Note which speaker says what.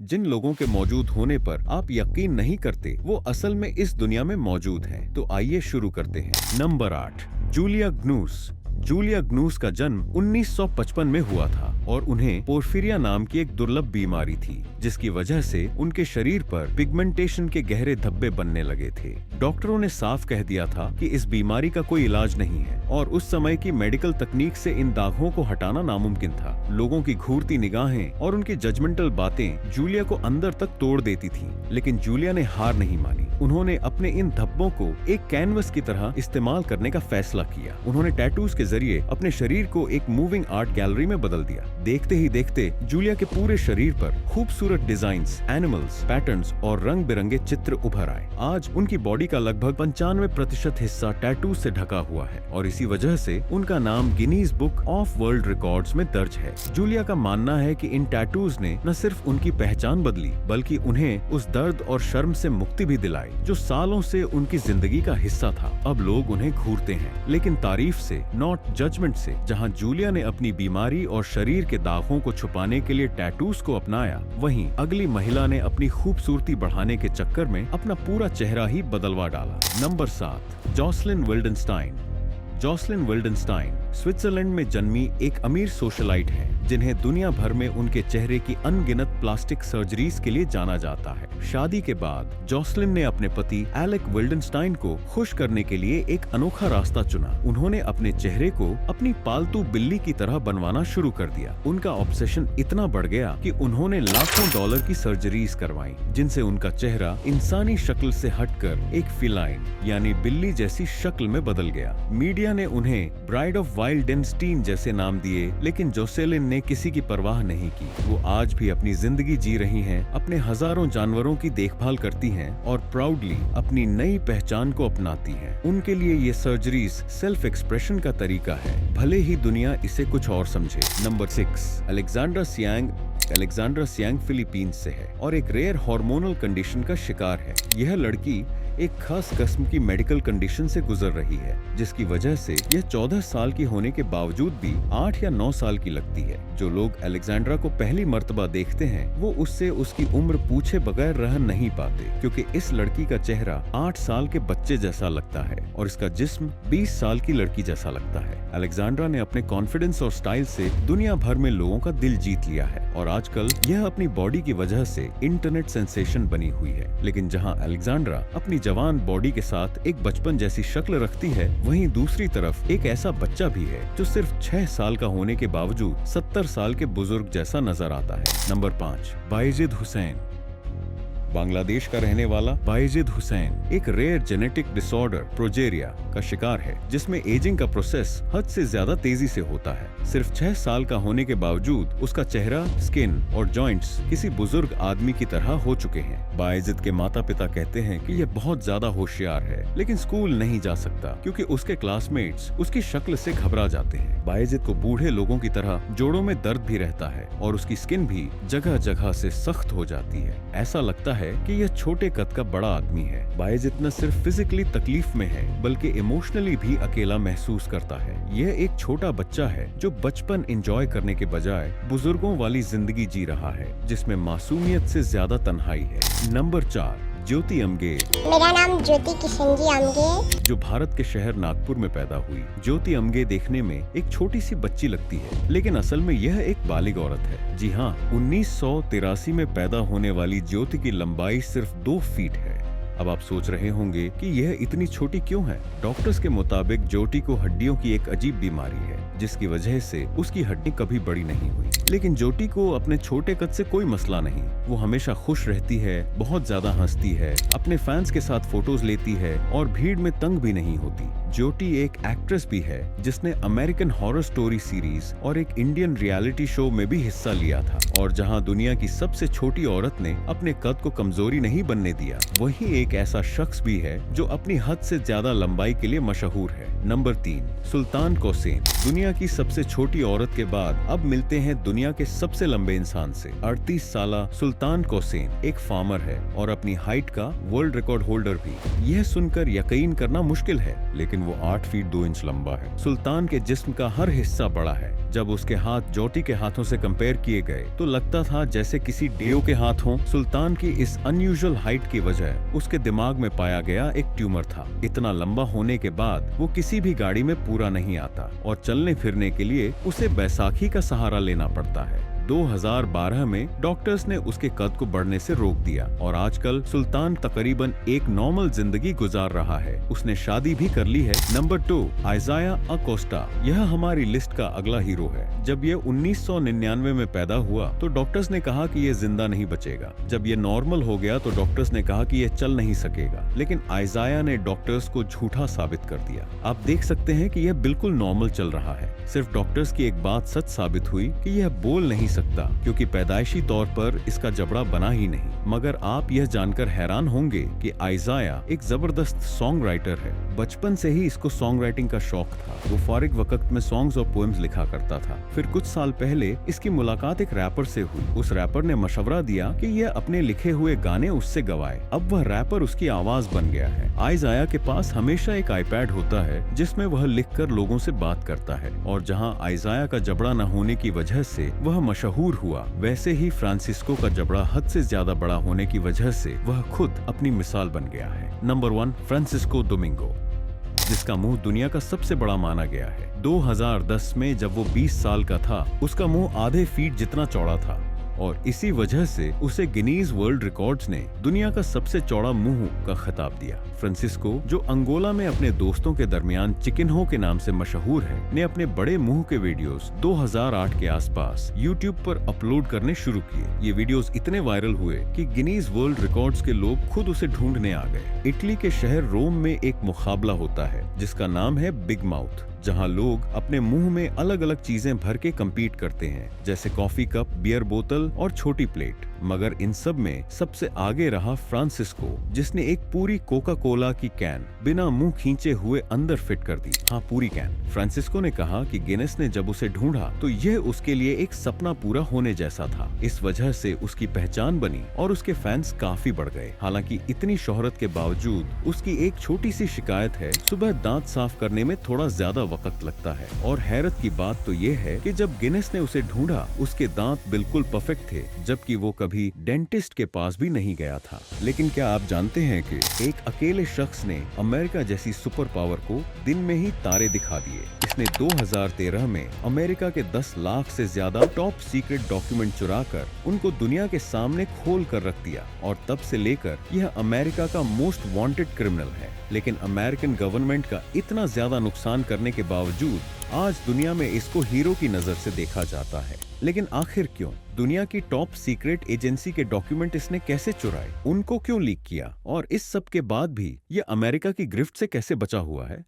Speaker 1: जिन लोगों के मौजूद होने पर आप यकीन नहीं करते वो असल में इस दुनिया में मौजूद हैं। तो आइए शुरू करते हैं। Number 8, Julia Gnuse. Julia Gnuse का जन्म 1955 में हुआ था और उन्हें पोर्फिरिया नाम की एक दुर्लभ बीमारी थी, जिसकी वजह से उनके शरीर पर पिगमेंटेशन के गहरे धब्बे बनने लगे थे। डॉक्टरों ने साफ कह दिया था कि इस बीमारी का कोई इलाज नहीं है और उस समय की मेडिकल तकनीक से इन दागों को हटाना नामुमकिन था। लोगों की घूरती निगाहें और उनकी जजमेंटल बातें जूलिया को अंदर तक तोड़ देती थीं, लेकिन जूलिया ने हार नहीं मानी। उन्होंने अपने इन धब्बों को एक कैनवस की तरह इस्तेमाल करने का फैसला किया। उन्होंने टैटूज के जरिए अपने शरीर को एक मूविंग आर्ट गैलरी में बदल दिया। देखते ही देखते जूलिया के पूरे शरीर पर खूबसूरत डिजाइन्स, एनिमल्स, पैटर्न्स और रंग बिरंगे चित्र उभर आए। आज उनकी बॉडी का लगभग 95% हिस्सा टैटूज से ढका हुआ है और इसी वजह से उनका नाम Guinness book of world records में दर्ज है। जूलिया का मानना है कि इन टैटूज ने न सिर्फ उनकी पहचान बदली, बल्कि उन्हें उस दर्द और शर्म से मुक्ति भी दिलाई जो सालों से उनकी जिंदगी का हिस्सा था। अब लोग उन्हें घूरते हैं, लेकिन तारीफ से, नॉट जजमेंट से। जहां जूलिया ने अपनी बीमारी और शरीर के दागों को छुपाने के लिए टैटूज को अपनाया, वहीं अगली महिला ने अपनी खूबसूरती बढ़ाने के चक्कर में अपना पूरा चेहरा ही बदलवा डाला। Number 7, Jocelyn Wildenstein. Jocelyn Wildenstein Switzerland में जन्मी एक अमीर सोशलाइट हैं, जिन्हें दुनिया भर में उनके चेहरे की अनगिनत प्लास्टिक सर्जरीज के लिए जाना जाता है। शादी के बाद जॉसलिन ने अपने पति एलेक विल्डनस्टाइन को खुश करने के लिए एक अनोखा रास्ता चुना। उन्होंने अपने चेहरे को अपनी पालतू बिल्ली की तरह बनवाना शुरू कर दिया। उनका ऑब्सेशन इतना बढ़ गया कि उन्होंने लाखों डॉलर की सर्जरीज करवाई, जिनसे उनका चेहरा इंसानी शक्ल से हटकर एक फिलाइन यानी बिल्ली जैसी शक्ल में बदल गया। मीडिया ने उन्हें ब्राइड ऑफ वाइल्डेनस्टीन जैसे नाम दिए, लेकिन जोसेलिन ने किसी की परवाह नहीं की। वो आज भी अपनी जिंदगी जी रही हैं, अपने हजारों जानवरों की देखभाल करती हैं और प्राउडली अपनी नई पहचान को अपनाती हैं। उनके लिए ये सर्जरीज सेल्फ एक्सप्रेशन का तरीका है, भले ही दुनिया इसे कुछ और समझे। Number 6, Alexandra Siang. Alexandra Siang Philippines से है और एक रेयर हार्मोनल कंडीशन का शिकार है। यह लड़की एक खास किस्म की मेडिकल कंडीशन से गुजर रही है, जिसकी वजह से यह 14 साल की होने के बावजूद भी 8 या 9 साल की लगती है। जो लोग अलेक्जेंड्रा को पहली मर्तबा देखते हैं, वो उससे उसकी उम्र पूछे बगैर रह नहीं पाते, क्योंकि इस लड़की का चेहरा 8 साल के बच्चे जैसा लगता है और इसका जिस्म 20 साल की लड़की जैसा लगता है। अलेक्जेंड्रा ने अपने कॉन्फिडेंस और स्टाइल से दुनिया भर में लोगों का दिल जीत लिया है और आजकल यह अपनी बॉडी की वजह से इंटरनेट सेंसेशन बनी हुई है। लेकिन जहां अलेक्जेंड्रा अपनी जवान बॉडी के साथ एक बचपन जैसी शक्ल रखती है, वहीं दूसरी तरफ एक ऐसा बच्चा भी है जो सिर्फ 6 साल का होने के बावजूद 70 साल के बुजुर्ग जैसा नजर आता है। नंबर 5, बायजिद हुसैन। बांग्लादेश का रहने वाला बायजिद हुसैन एक रेयर जेनेटिक डिसऑर्डर प्रोजेरिया का शिकार है, जिसमें एजिंग का प्रोसेस हद से ज्यादा तेजी से होता है। सिर्फ 6 साल का होने के बावजूद उसका चेहरा, स्किन और जॉइंट्स किसी बुजुर्ग आदमी की तरह हो चुके हैं। बायजिद के माता पिता कहते हैं कि यह बहुत ज्यादा होशियार है, लेकिन स्कूल नहीं जा सकता क्योंकि उसके क्लासमेट्स उसकी शक्ल से घबरा जाते हैं। बायजिद को बूढ़े लोगों की तरह जोड़ों में दर्द भी रहता है और उसकी स्किन भी जगह जगह से सख्त हो जाती है। ऐसा लगता है कि यह छोटे कद का बड़ा आदमी है। बायजिद न सिर्फ फिजिकली तकलीफ में है, बल्कि इमोशनली भी अकेला महसूस करता है। यह एक छोटा बच्चा है जो बचपन एंजॉय करने के बजाय बुजुर्गों वाली जिंदगी जी रहा है, जिसमें मासूमियत से ज्यादा तन्हाई है। नंबर 4, ज्योति अमगे।
Speaker 2: मेरा नाम ज्योति किशनजी अमगे है,
Speaker 1: जो भारत के शहर नागपुर में पैदा हुई। ज्योति अमगे देखने में एक छोटी सी बच्ची लगती है, लेकिन असल में यह एक बालिग औरत है। जी हाँ, 1983 में पैदा होने वाली ज्योति की लंबाई सिर्फ 2 फीट है। अब आप सोच रहे होंगे कि यह इतनी छोटी क्यों है? डॉक्टर्स के मुताबिक ज्योति को हड्डियों की एक अजीब बीमारी है, जिसकी वजह से उसकी हड्डी कभी बड़ी नहीं हुई। लेकिन ज्योति को अपने छोटे कद से कोई मसला नहीं। वो हमेशा खुश रहती है, बहुत ज्यादा हंसती है, अपने फैंस के साथ फोटोज लेती है और भीड़ में तंग भी नहीं होती। ज्योति एक एक्ट्रेस भी है, जिसने अमेरिकन हॉरर स्टोरी सीरीज और एक इंडियन रियलिटी शो में भी हिस्सा लिया था। और जहां दुनिया की सबसे छोटी औरत ने अपने कद को कमजोरी नहीं बनने दिया, वही एक ऐसा शख्स भी है जो अपनी हद से ज्यादा लंबाई के लिए मशहूर है। नंबर 3, सुल्तान कोसेन। दुनिया की सबसे छोटी औरत के बाद अब मिलते हैं दुनिया के सबसे लंबे इंसान से। 38 साला सुल्तान सुल्तान कोसेन एक फार्मर है और अपनी हाइट का वर्ल्ड रिकॉर्ड होल्डर भी। यह सुनकर यकीन करना मुश्किल है, लेकिन वो 8 फीट 2 इंच लंबा है। सुल्तान के जिस्म का हर हिस्सा बड़ा है। जब उसके हाथ जोटी के हाथों से कंपेयर किए गए तो लगता था जैसे किसी डेयो के हाथ हों। सुल्तान की इस अनयूजुअल हाइट की वजह उसके दिमाग में पाया गया एक ट्यूमर था। इतना लंबा होने के बाद वो किसी भी गाड़ी में पूरा नहीं आता और चलने फिरने के लिए उसे बैसाखी का सहारा लेना पड़ता है। 2012 में डॉक्टर्स ने उसके कद को बढ़ने से रोक दिया और आजकल सुल्तान तकरीबन एक नॉर्मल जिंदगी गुजार रहा है। उसने शादी भी कर ली है। Number 2, आइजाया Acosta. यह हमारी लिस्ट का अगला हीरो है। जब ये 1999 में पैदा हुआ तो डॉक्टर्स ने कहा कि ये जिंदा नहीं बचेगा। जब ये नॉर्मल हो गया तो डॉक्टर्स ने कहा कि ये चल नहीं सकेगा, लेकिन आइजाया ने डॉक्टर्स को झूठा साबित कर दिया। आप देख सकते हैं कि यह बिल्कुल नॉर्मल चल रहा है। सिर्फ डॉक्टर्स की एक बात सच साबित हुई कि यह बोल नहीं सकता क्योंकि पैदाइशी तौर पर इसका जबड़ा बना ही नहीं। मगर आप यह जानकर हैरान होंगे कि आइजाया एक जबरदस्त सॉन्ग राइटर है। बचपन से ही इसको सॉन्ग राइटिंग का शौक था। वो फारिग वक्त में सॉन्ग्स और पोएम्स लिखा करता था। फिर कुछ साल पहले इसकी मुलाकात एक रैपर से हुई। उस रैपर ने मशवरा दिया कि यह अपने लिखे हुए गाने उससे गवाए। अब वह रैपर उसकी आवाज बन गया है। आइजाया के पास हमेशा एक आईपैड होता है जिसमें वह लिखकर लोगों से बात करता है, और जहां आइजाया का जबड़ा न होने की वजह से वह मशहूर हुआ, वैसे ही फ्रांसिस्को का जबड़ा हद से ज्यादा बड़ा होने की वजह से वह खुद अपनी मिसाल बन गया है। नंबर 1, फ्रांसिस्को डोमिंगो, जिसका मुंह दुनिया का सबसे बड़ा माना गया है। 2010 में जब वो 20 साल का था, उसका मुंह आधे फीट जितना चौड़ा था और इसी वजह से उसे गिनीज वर्ल्ड रिकॉर्ड्स ने दुनिया का सबसे चौड़ा मुंह का खिताब दिया। फ्रांसिस्को, जो अंगोला में अपने दोस्तों के दरमियान चिकनहो के नाम से मशहूर है, ने अपने बड़े मुंह के वीडियोस 2008 के आसपास YouTube पर अपलोड करने शुरू किए। ये वीडियोस इतने वायरल हुए कि गिनीज वर्ल्ड रिकॉर्ड्स के लोग खुद उसे ढूंढने आ गए। इटली के शहर रोम में एक मुकाबला होता है जिसका नाम है बिग माउथ, जहां लोग अपने मुंह में अलग अलग चीजें भर के कम्पीट करते हैं, जैसे कॉफी कप, बियर बोतल और छोटी प्लेट। मगर इन सब में सबसे आगे रहा फ्रांसिस्को, जिसने एक पूरी कोका कोला की कैन बिना मुंह खींचे हुए अंदर फिट कर दी। हाँ, पूरी कैन। फ्रांसिस्को ने कहा कि गिनेस ने जब उसे ढूंढा तो यह उसके लिए एक सपना पूरा होने जैसा था। इस वजह से उसकी पहचान बनी और उसके फैंस काफी बढ़ गए। हालांकि इतनी शोहरत के बावजूद उसकी एक छोटी सी शिकायत है, सुबह दांत साफ करने में थोड़ा ज्यादा वक्त लगता है। और हैरत की बात तो ये है कि जब गिनेस ने उसे ढूंढा उसके दांत बिल्कुल परफेक्ट थे, जबकि वो कभी डेंटिस्ट के पास भी नहीं गया था। लेकिन क्या आप जानते हैं कि एक अकेले शख्स ने अमेरिका जैसी सुपर पावर को दिन में ही तारे दिखा दिए। इसने 2013 में अमेरिका के 10 लाख से ज्यादा टॉप सीक्रेट डॉक्यूमेंट चुराकर उनको दुनिया के सामने खोल कर रख दिया, और तब से लेकर यह अमेरिका का मोस्ट वांटेड क्रिमिनल है। लेकिन अमेरिकन गवर्नमेंट का इतना ज्यादा नुकसान करने के बावजूद आज दुनिया में इसको हीरो की नजर से देखा जाता है। लेकिन आखिर क्यों? दुनिया की टॉप सीक्रेट एजेंसी के डॉक्यूमेंट इसने कैसे चुराए, उनको क्यों लीक किया, और इस सब के बाद भी ये अमेरिका की गिरफ्त से कैसे बचा हुआ है?